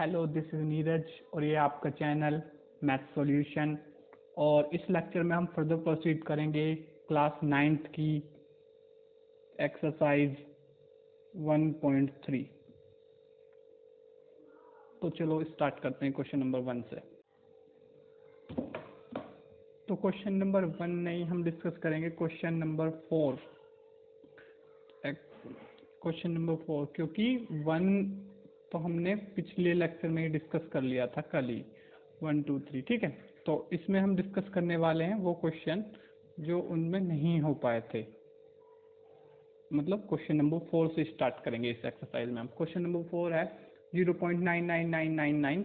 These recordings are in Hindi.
हेलो, दिस इज़ नीरज और ये आपका चैनल मैथ सॉल्यूशन। और इस लेक्चर में हम फर्दर प्रोसीड करेंगे क्लास 9th की एक्सरसाइज 1.3। तो चलो स्टार्ट करते हैं क्वेश्चन नंबर 1 से। तो क्वेश्चन नंबर 1 नहीं, हम डिस्कस करेंगे क्वेश्चन नंबर 4। क्वेश्चन नंबर 4 क्योंकि 1 तो हमने पिछले लेक्चर में ही डिस्कस कर लिया था कल ही, 1 2 3, ठीक है। तो इसमें हम डिस्कस करने वाले हैं वो क्वेश्चन जो उनमें नहीं हो पाए थे। मतलब क्वेश्चन नंबर 4 से स्टार्ट करेंगे इस एक्सरसाइज में हम। क्वेश्चन नंबर 4 है 0.99999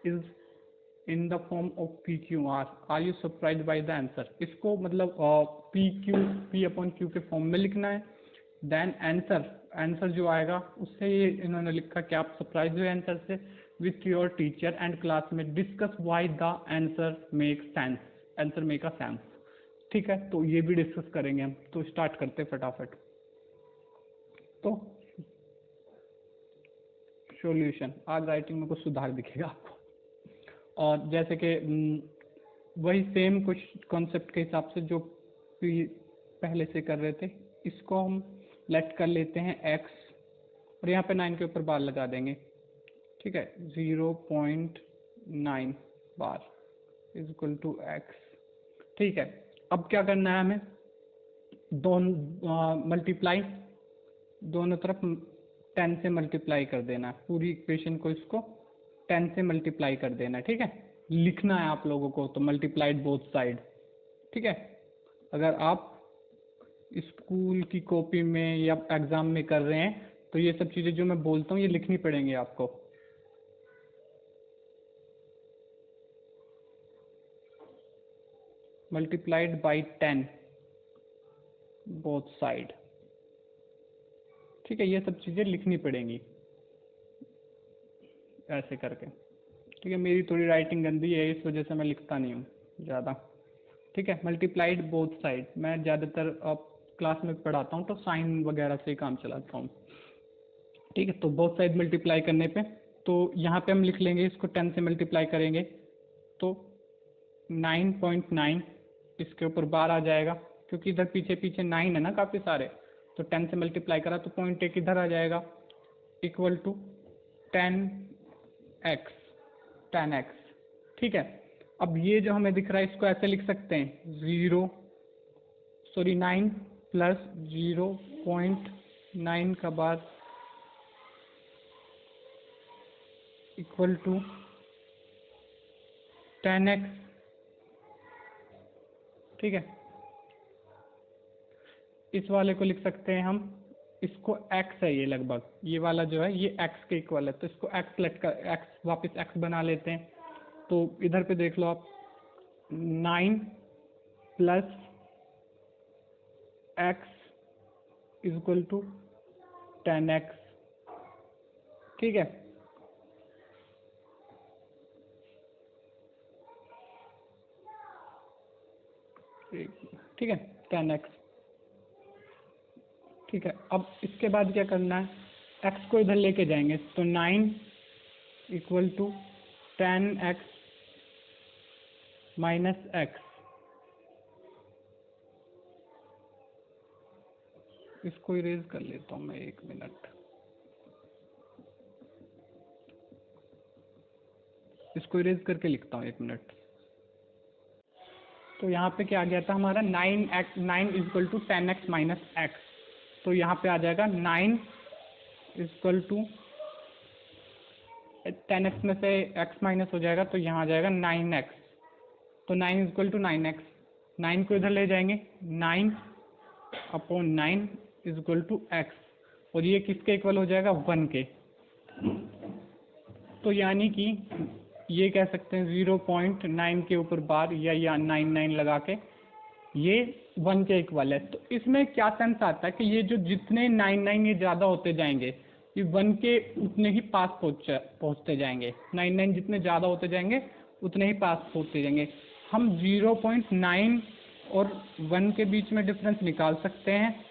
is in the form of P Q R you surprise by the answer. इसको मतलब पी अपॉन क्यू के फॉर्म में लिखना है। देन आंसर जो आएगा उससे ये इन्होंने लिखा कि आप सरप्राइज हुए आंसर से। With your teacher and classmate discuss why the answer make sense, answer make a sense. ठीक है, तो ये भी डिस्कस करेंगे हम। तो स्टार्ट करते फटाफट। तो सॉल्यूशन, आज राइटिंग में कुछ सुधार दिखेगा आपको। और जैसे कि वही सेम कुछ कॉन्सेप्ट के हिसाब से जो पहले से कर रहे थे, इसको हम लेट कर लेते हैं x और यहाँ पे 9 के ऊपर बार लगा देंगे। ठीक है, 0.9 bar is equal to x। ठीक है, अब क्या करना है हमें, मल्टीप्लाई दोनों तरफ 10 से मल्टीप्लाई कर देना है। पूरी इक्वेशन को इसको 10 से मल्टीप्लाई कर देना है। ठीक है, लिखना है आप लोगों को तो मल्टीप्लाइड बोथ साइड। ठीक है, अगर आप स्कूल की कॉपी में या एग्जाम में कर रहे हैं तो ये सब चीजें जो मैं बोलता हूँ ये लिखनी पड़ेंगी आपको। Multiplied by 10 both side. ठीक है, ये सब चीजें लिखनी पड़ेंगी ऐसे करके। ठीक है, मेरी थोड़ी राइटिंग गंदी है इस वजह से मैं लिखता नहीं हूँ ज़्यादा। ठीक है, मल्टीप्लाइड बोथ साइड मैं ज़्यादातर अब क्लास में पढ़ाता हूँ तो साइन वगैरह से काम चलाता हूँ। ठीक है, तो बोथ साइड मल्टीप्लाई करने पे तो यहाँ पे हम लिख लेंगे, इसको 10 से मल्टीप्लाई करेंगे तो 9.9 इसके ऊपर बार आ जाएगा, क्योंकि इधर पीछे पीछे 9 है ना काफ़ी सारे, तो 10 से मल्टीप्लाई करा तो 0.1 इधर आ जाएगा, इक्वल टू 10x। ठीक है, अब ये जो हमें दिख रहा है इसको ऐसे लिख सकते हैं 9 प्लस 0.9 का बाद इक्वल टू 10x। ठीक है, इस वाले को लिख सकते हैं हम, इसको x है ये लगभग, ये वाला जो है ये x के इक्वल है, तो इसको x लेट कर x वापस x बना लेते हैं। तो इधर पे देख लो आप, 9 plus x is equal to 10x। ठीक है, ठीक है 10x। ठीक है, अब इसके बाद क्या करना है, x को इधर लेके जाएंगे तो 9 equal to 10x minus x। इसको इरेज कर लेता हूँ मैं, 1 मिनट। इसको इरेज करके लिखता हूँ, 1 मिनट। तो यहाँ पे क्या आ गया था हमारा, 9 equal to 10x minus x। तो यहाँ पे आ जाएगा 9 इक्वल टू 10x में से x माइनस हो जाएगा तो यहाँ आ जाएगा 9x। तो 9 इक्वल टू 9x, 9 को इधर ले जाएंगे, 9 upon 9 is equal to x, और ये किसके इक्वल हो जाएगा, 1 के। तो यानी कि ये कह सकते हैं 0.9 के ऊपर बार या 99 लगा के ये 1 के इक्वल है। तो इसमें क्या सेंस आता है कि ये जो जितने 99 ये ज़्यादा होते जाएंगे, ये 1 के उतने ही पास पहुँचते जाएंगे। 99 जितने ज़्यादा होते जाएंगे उतने ही पास होते जाएंगे। हम 0.9 और 1 के बीच में डिफरेंस निकाल सकते हैं,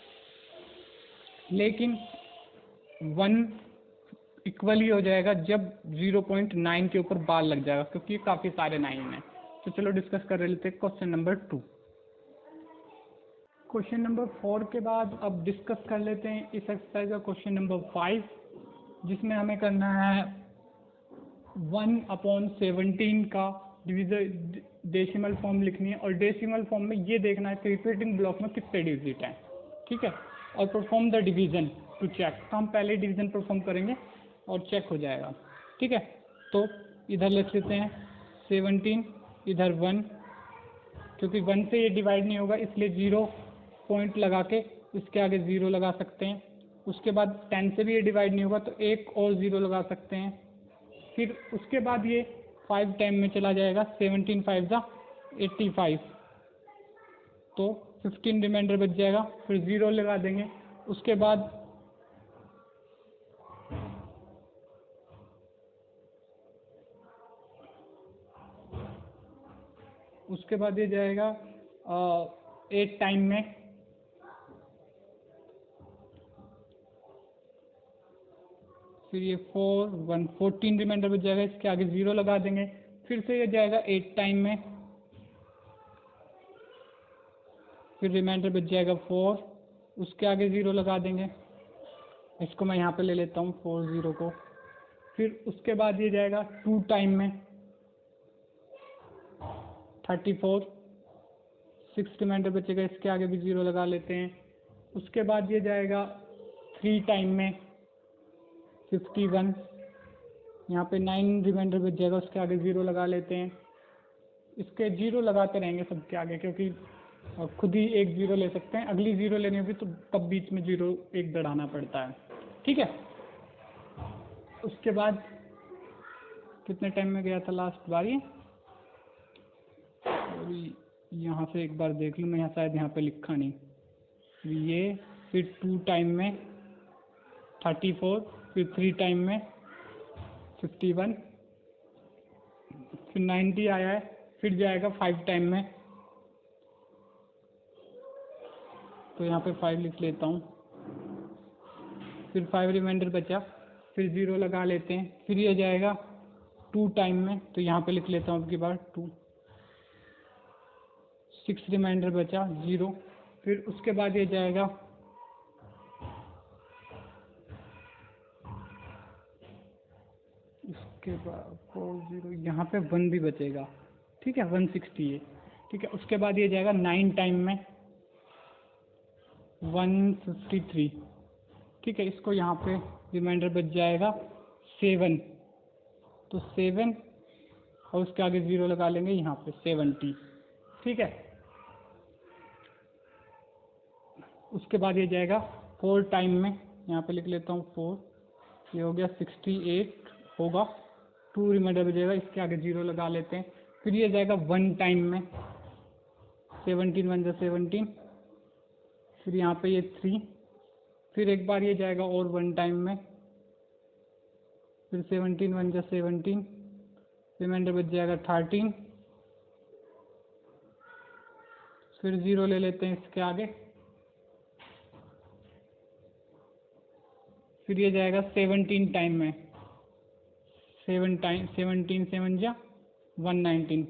लेकिन 1 इक्वल ही हो जाएगा जब 0.9 के ऊपर बार लग जाएगा, क्योंकि काफ़ी सारे 9 हैं। तो चलो डिस्कस कर लेते हैं क्वेश्चन नंबर 2। क्वेश्चन नंबर 4 के बाद अब डिस्कस कर लेते हैं इस एक्सरसाइज का क्वेश्चन नंबर 5, जिसमें हमें करना है 1/17 का डिविजन डेसिमल फॉर्म लिखनी है, और डेसिमल फॉर्म में ये देखना है कि रिपीटिंग ब्लॉक में कितने डिजिट हैं, ठीक है, और perform the division to check. तो हम पहले डिवीजन परफॉर्म करेंगे और चेक हो जाएगा, ठीक है। तो इधर लिख लेते हैं 17, इधर 1, क्योंकि 1 से ये डिवाइड नहीं होगा इसलिए 0 पॉइंट लगा के इसके आगे 0 लगा सकते हैं। उसके बाद 10 से भी ये डिवाइड नहीं होगा तो एक और 0 लगा सकते हैं। फिर उसके बाद ये 5 टाइम में चला जाएगा, 17 5 जा 85, तो 15 रिमाइंडर बच जाएगा, फिर 0 लगा देंगे। उसके बाद ये जाएगा 8 टाइम में, फिर ये 4 1 14 रिमाइंडर बच जाएगा, इसके आगे 0 लगा देंगे। फिर से ये जाएगा 8 टाइम में, फिर रिमाइंडर बच जाएगा 4, उसके आगे 0 लगा देंगे। इसको मैं यहाँ पे ले लेता हूँ 4 0 को। फिर उसके बाद ये जाएगा 2 टाइम में 34, 6 रिमाइंडर बचेगा, इसके आगे भी 0 लगा लेते हैं। उसके बाद ये जाएगा 3 टाइम में 51, यहाँ पे 9 रिमाइंडर बच जाएगा, उसके आगे 0 लगा लेते हैं। इसके 0 लगाते रहेंगे सबके आगे, क्योंकि खुद ही एक 0 ले सकते हैं, अगली 0 लेनी होगी तो तब बीच में 0 एक बढ़ाना पड़ता है, ठीक है। उसके बाद कितने टाइम में गया था लास्ट बार ये, यहाँ से एक बार देख लूँ मैं, यहाँ शायद यहाँ पे लिखा नहीं। ये फिर 2 टाइम में 34, फिर 3 टाइम में 51, फिर 90 आया है, फिर जाएगा 5 टाइम में, तो यहाँ पे 5 लिख लेता हूँ। फिर 5 रिमाइंडर बचा, फिर 0 लगा लेते हैं। फिर ये जाएगा 2 टाइम में, तो यहाँ पे लिख लेता हूँ अब की बार 2, 6 रिमाइंडर बचा 0। फिर उसके बाद ये जाएगा इसके बाद 4 0, यहाँ पे 1 भी बचेगा, ठीक है, 168, ठीक है। उसके बाद ये जाएगा 9 टाइम में 153, ठीक है। इसको यहाँ पे रिमाइंडर बच जाएगा 7, तो 7 और उसके आगे 0 लगा लेंगे यहाँ पे 70, ठीक है। उसके बाद ये जाएगा 4 टाइम में, यहाँ पे लिख लेता हूँ 4, ये हो गया 68 होगा, 2 रिमाइंडर बचेगा, इसके आगे 0 लगा लेते हैं। फिर ये जाएगा 1 टाइम में 17 1 17, फिर यहाँ पे ये 3, फिर एक बार ये जाएगा और 1 टाइम में, फिर 17 1 17, रिमाइंडर बच जाएगा 13, फिर 0 ले लेते हैं इसके आगे। फिर ये जाएगा 17 टाइम में, 17 7 जा 119।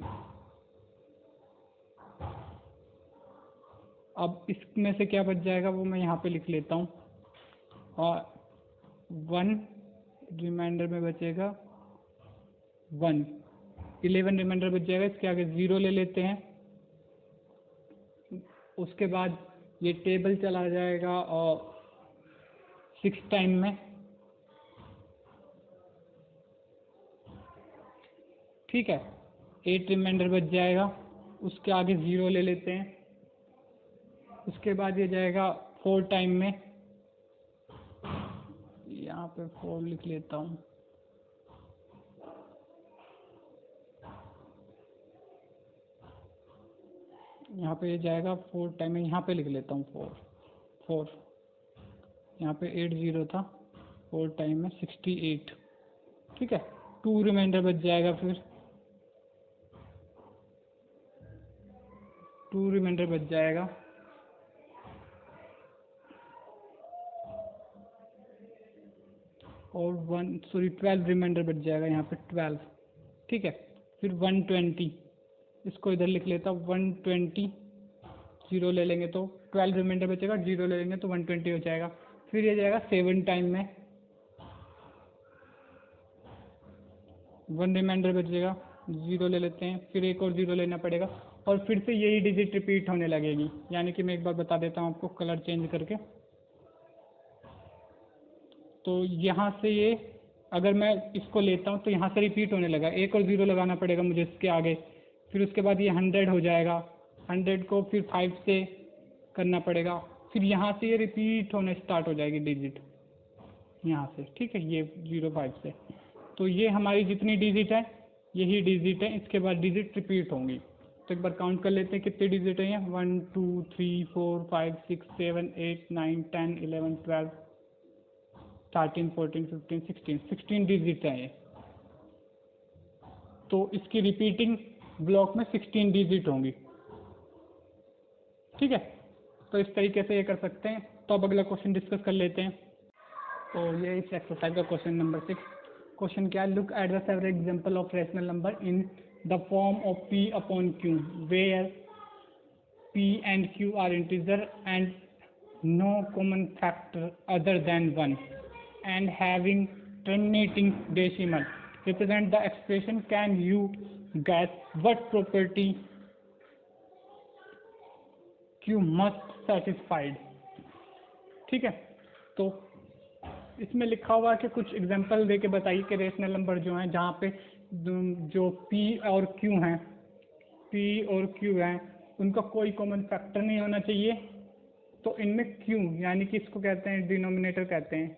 अब इसमें से क्या बच जाएगा वो मैं यहाँ पे लिख लेता हूँ, और 1 रिमाइंडर में बचेगा 1, 11 रिमाइंडर बच जाएगा, इसके आगे 0 ले लेते हैं। उसके बाद ये टेबल चला जाएगा और 6 टाइम में, ठीक है, 8 रिमाइंडर बच जाएगा, उसके आगे 0 ले लेते हैं। उसके बाद ये जाएगा 4 टाइम में, यहाँ पे 4 लिख लेता हूँ, यहाँ पे ये जाएगा 4 टाइम में, यहाँ पे लिख लेता हूँ 4, यहाँ पे 8 0 था, 4 टाइम में 68, ठीक है। 2 रिमाइंडर बच जाएगा, फिर 2 रिमाइंडर बच जाएगा। और 12 रिमाइंडर बच जाएगा यहाँ पे 12, ठीक है। फिर 120, इसको इधर लिख लेता हूँ, 120, 0 ले लेंगे तो 12 रिमाइंडर बचेगा, 0 ले लेंगे तो 120 हो जाएगा। फिर ये जाएगा 7 टाइम में, 1 रिमाइंडर बचेगा, 0 ले लेते हैं, फिर एक और 0 लेना पड़ेगा, और फिर से यही डिजिट रिपीट होने लगेगी। यानी कि मैं एक बार बता देता हूँ आपको कलर चेंज करके। तो यहाँ से ये अगर मैं इसको लेता हूँ तो यहाँ से रिपीट होने लगा, एक और 0 लगाना पड़ेगा मुझे इसके आगे। फिर उसके बाद ये 100 हो जाएगा, 100 को फिर 5 से करना पड़ेगा, फिर यहाँ से ये रिपीट होने स्टार्ट हो जाएगी डिजिट यहाँ से, ठीक है, ये 05 से। तो ये हमारी जितनी डिजिट है यही डिजिट है, इसके बाद डिजिट रिपीट होंगी। तो एक बार काउंट कर लेते हैं कितनी डिजिट है ये, 1 2 3 4 5 6 7 8 9 10 11 12 13 14 15 16 डिजिट है ये। तो इसकी रिपीटिंग ब्लॉक में 16 डिजिट होंगी, ठीक है। तो इस तरीके से ये कर सकते हैं। तो अब अगला क्वेश्चन डिस्कस कर लेते हैं। तो ये इस एक्सरसाइज का क्वेश्चन नंबर 6। क्वेश्चन क्या है, look at the several example of rational number in the form of p upon q where p and q are integer and no common factor other than 1 and having terminating decimal represent the expression. Can you guess what property q must satisfied? ठीक है। तो इसमें लिखा हुआ है कि कुछ एग्जांपल दे के बताइए कि रेशनल नंबर जो हैं जहाँ पे जो p और q हैं, p और q हैं, उनका कोई कॉमन फैक्टर नहीं होना चाहिए। तो इनमें q यानी कि इसको कहते हैं डिनोमिनेटर कहते हैं,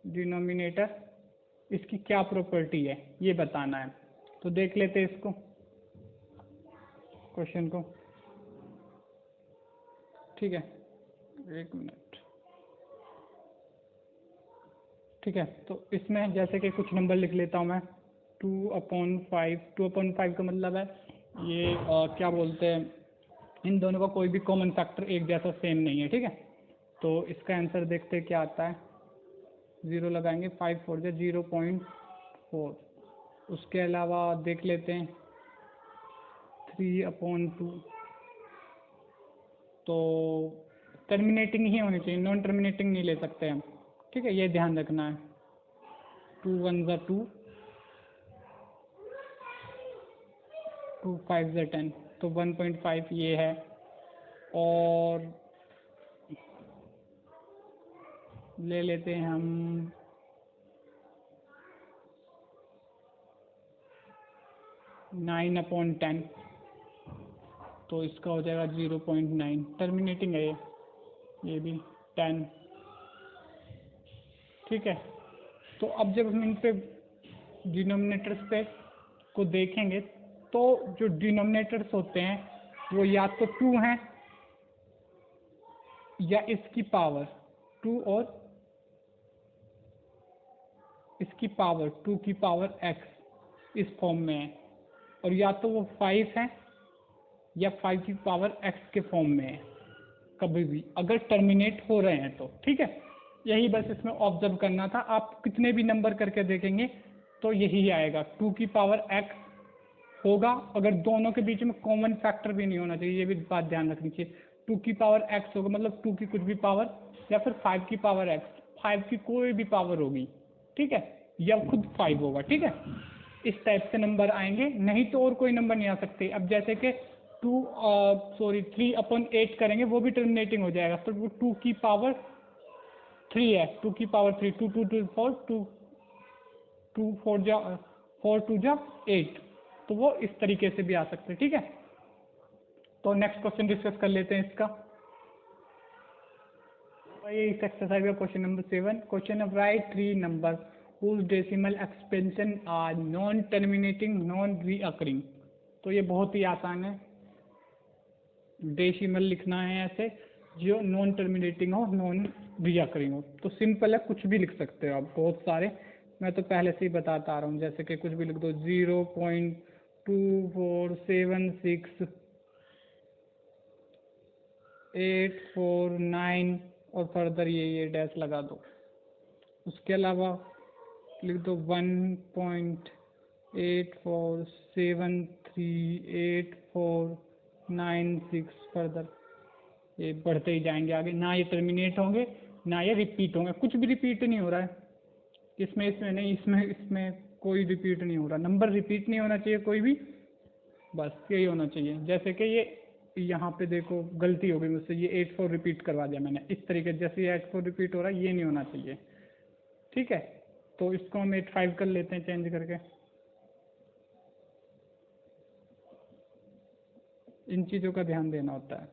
डिनोमिनेटर, इसकी क्या प्रॉपर्टी है ये बताना है। तो देख लेते हैं इसको क्वेश्चन को, ठीक है, एक मिनट, ठीक है। तो इसमें जैसे कि कुछ नंबर लिख लेता हूँ मैं, 2/5, 2/5 का मतलब है ये क्या बोलते हैं, इन दोनों का कोई भी कॉमन फैक्टर एक जैसा सेम नहीं है, ठीक है। तो इसका आंसर देखते हैं क्या आता है, 0 लगाएंगे, 5 4 जा 0.4। उसके अलावा देख लेते हैं 3/2, तो टर्मिनेटिंग ही होनी चाहिए, नॉन टर्मिनेटिंग नहीं ले सकते हम, ठीक है, ये ध्यान रखना है। 2 1 जा 2, 2 5 जा 10, तो 1.5 ये है। और ले लेते हैं हम 9/10, तो इसका हो जाएगा 0.9, टर्मिनेटिंग है ये भी 10, ठीक है। तो अब जब हम इन पे डिनोमिनेटर्स पे को देखेंगे तो जो डिनोमिनेटर्स होते हैं वो या तो 2 हैं या इसकी पावर 2 और इसकी पावर 2 की पावर x इस फॉर्म में है, और या तो वो 5 है या 5 की पावर x के फॉर्म में है, कभी भी अगर टर्मिनेट हो रहे हैं तो, ठीक है। यही बस इसमें ऑब्जर्व करना था। आप कितने भी नंबर करके देखेंगे तो यही आएगा, 2 की पावर x होगा, अगर दोनों के बीच में कॉमन फैक्टर भी नहीं होना चाहिए, ये भी बात ध्यान रखनी चाहिए। 2 की पावर x होगा मतलब 2 की कुछ भी पावर, या फिर 5 की पावर x, 5 की कोई भी पावर होगी, ठीक है, या खुद 5 होगा, ठीक है। इस टाइप से नंबर आएंगे, नहीं तो और कोई नंबर नहीं आ सकते। अब जैसे कि 3/8 करेंगे वो भी टर्मिनेटिंग हो जाएगा, तो वो 2 की पावर 3 है, 2 की पावर 3, 2 2 2 4, 2 4 जा 4 2 जा 8, तो वो इस तरीके से भी आ सकते हैं, ठीक है। तो नेक्स्ट क्वेश्चन डिस्कस कर लेते हैं इसका। ये इस एक्सरसाइज का question number 7। Question of right 3 number whose decimal expansion are non terminating non reoccurring। तो ये बहुत ही आसान है, डेसिमल लिखना है ऐसे जो नॉन टर्मिनेटिंग हो, नॉन रिअकरिंग हो। तो सिंपल है, कुछ भी लिख सकते हो आप, बहुत सारे, मैं तो पहले से ही बताता आ रहा हूँ। जैसे कि कुछ भी लिख दो, 0.2476 849 और फर्दर ये डैश लगा दो। उसके अलावा लिख दो 1.84738496 फर्दर। ये बढ़ते ही जाएंगे आगे, ना ये टर्मिनेट होंगे ना ये रिपीट होंगे, कुछ भी रिपीट नहीं हो रहा है इसमें नहीं, इसमें कोई रिपीट नहीं हो रहा, नंबर रिपीट नहीं होना चाहिए कोई भी, बस यही होना चाहिए। जैसे कि ये यहाँ पे देखो गलती हो गई मुझसे, ये 84 रिपीट करवा दिया मैंने, इस तरीके जैसे ये 84 रिपीट हो रहा है ये नहीं होना चाहिए, ठीक है। तो इसको हम 85 कर लेते हैं चेंज करके। इन चीज़ों का ध्यान देना होता है।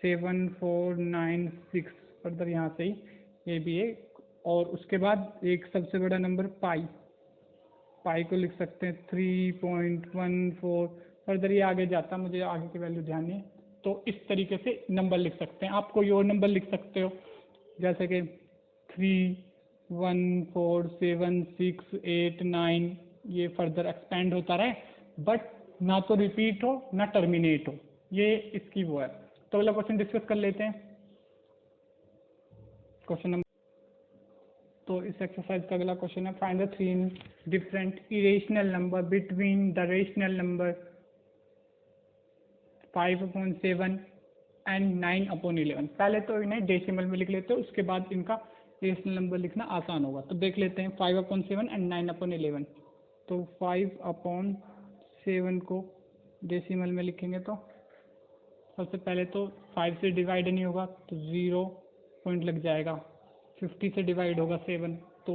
7496 फर्दर यहाँ से ही ये भी है, और उसके बाद एक सबसे बड़ा नंबर पाई को लिख सकते हैं 3.14 फर्दर, ये आगे जाता, मुझे आगे की वैल्यू ध्यान नहीं है। तो इस तरीके से नंबर लिख सकते हैं, आप कोई और नंबर लिख सकते हो, जैसे कि 3147689, ये फर्दर एक्सपेंड होता रहे, बट ना तो रिपीट हो ना टर्मिनेट हो, ये इसकी वो है। तो अगला क्वेश्चन डिस्कस कर लेते हैं, क्वेश्चन नंबर। तो इस एक्सरसाइज का अगला क्वेश्चन है, find the three different irrational number between the rational number 5/7 and 9/11। पहले तो इन्हें डेसिमल में लिख लेते हो, उसके बाद इनका रेशनल नंबर लिखना आसान होगा। तो देख लेते हैं 5/7 एंड 9/11। तो 5/7 को डेसिमल में लिखेंगे तो सबसे पहले तो 5 से डिवाइड नहीं होगा तो 0 पॉइंट लग जाएगा, 50 से डिवाइड होगा 7 तो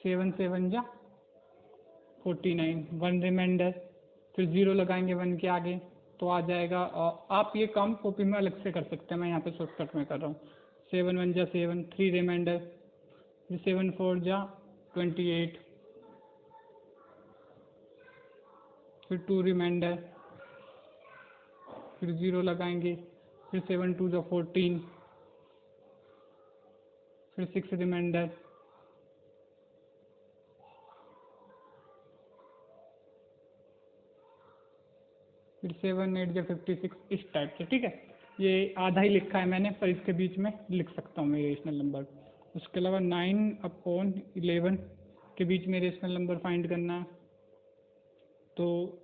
7 7 जा 49, 1 रिमाइंडर, फिर 0 लगाएंगे 1 के आगे तो आ जाएगा। आप ये काम कॉपी में अलग से कर सकते हैं, मैं यहाँ पे शॉर्टकट में कर रहा हूँ। 7 1 जा 7, 3 रिमाइंडर, फिर 7 4 जा 28, फिर 2 रिमाइंडर, फिर 0 लगाएंगे, फिर 7 2 जा 14, फिर 6 रिमाइंडर, फिर 7 8 जा 56, इस टाइप से, ठीक है। ये आधा ही लिखा है मैंने, पर इसके बीच में लिख सकता हूँ मैं रेशनल नंबर। उसके अलावा 9/11 के बीच में रेशनल नंबर फाइंड करना है, तो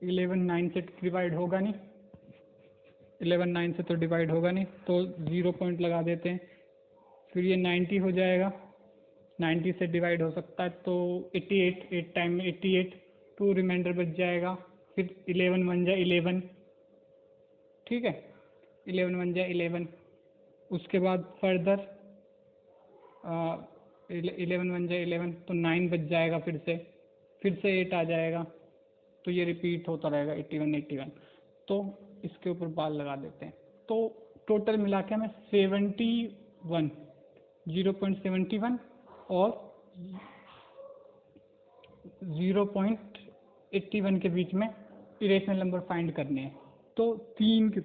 11 9 से डिवाइड होगा नहीं, 11 9 से तो डिवाइड होगा नहीं, तो 0 पॉइंट लगा देते हैं। फिर ये 90 हो जाएगा, 90 से डिवाइड हो सकता है तो 88, 8 टाइम में 88, 2 रिमाइंडर बच जाएगा, फिर 11 1 जा 11, ठीक है, 11 1 जा 11। उसके बाद फर्दर 11 1 जा 11 तो 9 बच जाएगा, फिर से 8 आ जाएगा, तो ये रिपीट होता रहेगा 81 81। तो इसके ऊपर बाल लगा देते हैं, तो टोटल मिला के हमें 71 0.71 और 0.81 के बीच में इरेशनल नंबर फाइंड करने हैं। तो 3 के,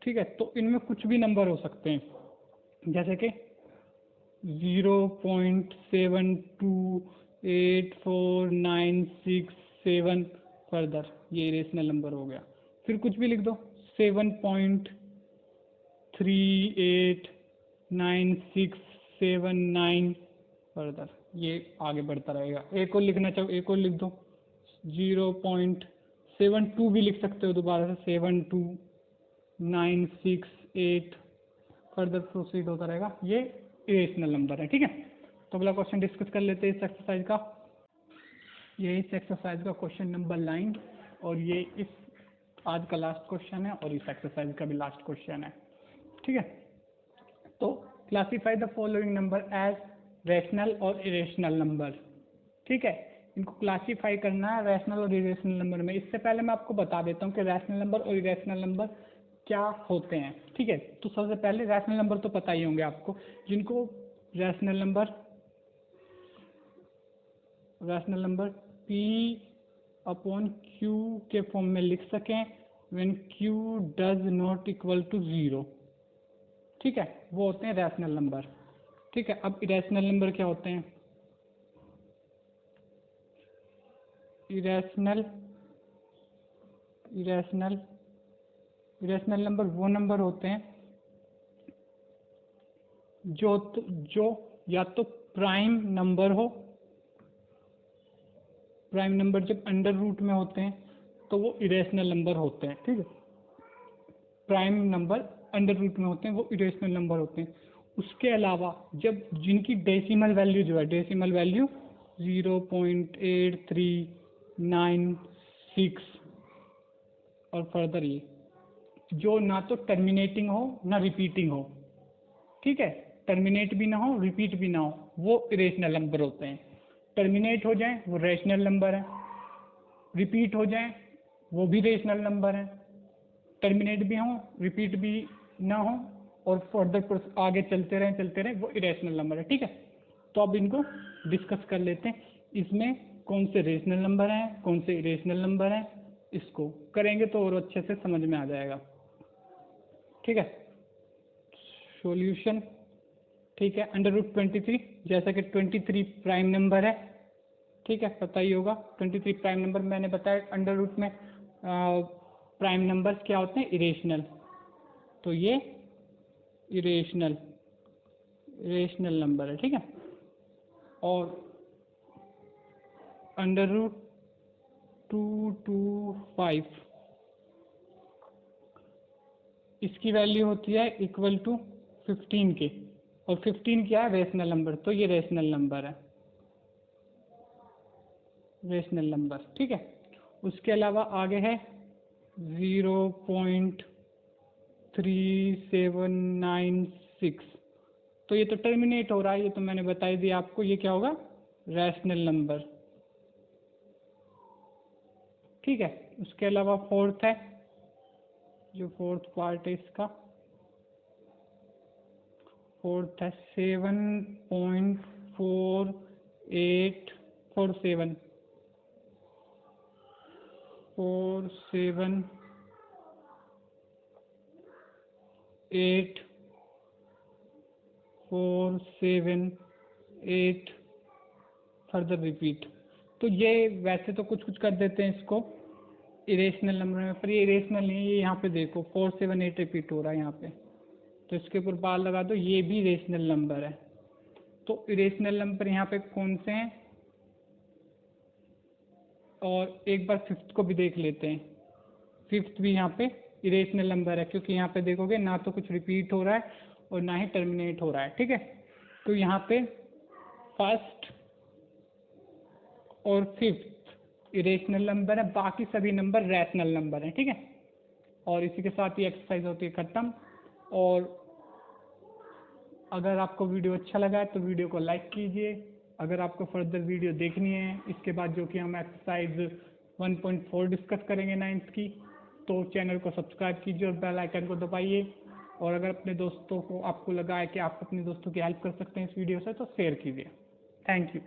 ठीक है, तो इनमें कुछ भी नंबर हो सकते हैं, जैसे कि 0.728496 फर्दर, ये इरेशनल नंबर हो गया। फिर कुछ भी लिख दो, 7.389679 फर्दर, ये आगे बढ़ता रहेगा। एक और लिखना चाहो एक और लिख दो, 0.72 भी लिख सकते हो दोबारा से, 72968 फर्दर प्रोसीड होता रहेगा। ये इरेशनल नंबर है, ठीक है। तो अगला क्वेश्चन डिस्कस कर लेते हैं इस एक्सरसाइज का। ये इस एक्सरसाइज का क्वेश्चन नंबर 9 और ये इस आज का लास्ट क्वेश्चन है और इस एक्सरसाइज का भी लास्ट क्वेश्चन है, ठीक है। तो classify the following number as rational और इरेशनल नंबर, ठीक है। इनको क्लासीफाई करना है रैशनल और इरेशनल नंबर में। इससे पहले मैं आपको बता देता हूँ कि रैशनल नंबर और इरेशनल नंबर क्या होते हैं, ठीक है। तो सबसे पहले रैशनल नंबर तो पता ही होंगे आपको, जिनको रैशनल नंबर P/Q के फॉर्म में लिख सकें when Q does not equal to 0, ठीक है, वो होते हैं रैशनल नंबर, ठीक है। अब इरेशनल नंबर क्या होते हैं? इरेशनल इरेशनल नंबर वो नंबर होते हैं जो या तो प्राइम नंबर हो, प्राइम नंबर जब अंडर रूट में होते हैं तो वो इरेशनल नंबर होते हैं, ठीक है। प्राइम नंबर अंडर रूट में होते हैं वो इरेशनल नंबर होते हैं। उसके अलावा जब जिनकी डेसिमल वैल्यू जो है, डेसिमल वैल्यू 0.8396 और फर्दर ये जो ना तो टर्मिनेटिंग हो ना रिपीटिंग हो, ठीक है, टर्मिनेट भी ना हो रिपीट भी ना हो, वो इरेशनल नंबर होते हैं। टर्मिनेट हो जाए वो रेशनल नंबर है, रिपीट हो जाए वो भी रेशनल नंबर है, टर्मिनेट भी हो रिपीट भी ना हो और फर्दर आगे चलते रहें वो इरेशनल नंबर है, ठीक है। तो अब इनको डिस्कस कर लेते हैं, इसमें कौन से रेशनल नंबर हैं कौन से इरेशनल नंबर हैं, इसको करेंगे तो और अच्छे से समझ में आ जाएगा, ठीक है। सॉल्यूशन, ठीक है, अंडर रूट 23 जैसा कि 23 प्राइम नंबर है, ठीक है, पता ही होगा 23 प्राइम नंबर। मैंने बताया अंडर रूट में प्राइम नंबर्स क्या होते हैं, इरेशनल, तो ये इरेशनल नंबर है, ठीक है। और अंडर रूट 225 इसकी वैल्यू होती है इक्वल टू 15 के, और 15 क्या है, रेशनल नंबर, तो ये रेशनल नंबर है, रेशनल नंबर, ठीक है। उसके अलावा आगे है 0.3796, तो ये तो टर्मिनेट हो रहा है, ये तो मैंने बता ही दिया आपको, ये क्या होगा, रैशनल नंबर, ठीक है। उसके अलावा फोर्थ है, जो फोर्थ पार्ट है इसका, फोर्थ है 7.4847 847 फर्दर रिपीट। तो ये वैसे तो कुछ कुछ कर देते हैं इसको इरेशनल नंबर में, पर ये इरेशनल नहीं है, ये यहाँ पे देखो 478 रिपीट हो रहा है यहाँ पे, तो इसके ऊपर बार लगा दो, ये भी रेशनल नंबर है। तो इरेशनल नंबर यहाँ पे कौन से हैं, और एक बार फिफ्थ को भी देख लेते हैं। फिफ्थ भी यहाँ पे इरेशनल नंबर है, क्योंकि यहाँ पे देखोगे ना तो कुछ रिपीट हो रहा है और ना ही टर्मिनेट हो रहा है, ठीक है। तो यहाँ पे फर्स्ट और फिफ्थ इरेशनल नंबर है, बाकी सभी नंबर रैशनल नंबर हैं, ठीक है। और इसी के साथ ही एक्सरसाइज होती है खत्म। और अगर आपको वीडियो अच्छा लगा है तो वीडियो को लाइक कीजिए। अगर आपको फर्दर वीडियो देखनी है इसके बाद, जो कि हम एक्सरसाइज 1.4 डिस्कस करेंगे 9th की, तो चैनल को सब्सक्राइब कीजिए और बेल आइकन को दबाइए। और अगर अपने दोस्तों को आपको लगा है कि आप अपने दोस्तों की हेल्प कर सकते हैं इस वीडियो से, तो शेयर कीजिए। Thank you.